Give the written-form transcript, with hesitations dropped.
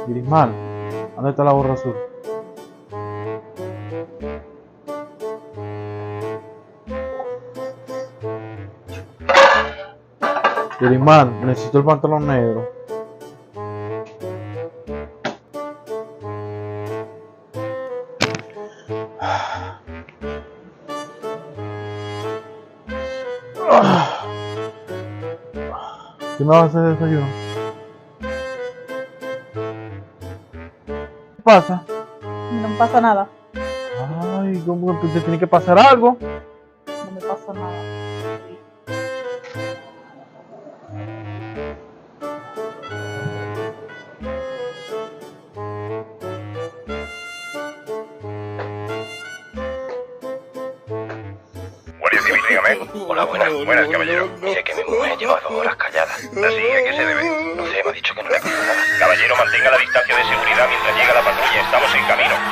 Grismal, ¿dónde está la gorra azul? Grismal, necesito el pantalón negro. ¿Qué me vas a hacer de desayuno? ¿Qué pasa? No me pasa nada. Ay, ¿cómo que te tiene que pasar algo? No me pasa nada. Guardia Civil, dígame. Hola, buenas, caballero. Mire que mi mujer lleva 2 horas callada. ¿Así? ¿A qué se debe? No sé, me ha dicho que no le pasa nada. Caballero, mantenga la distancia de seguridad mientras llega la patrulla. Estamos en camino.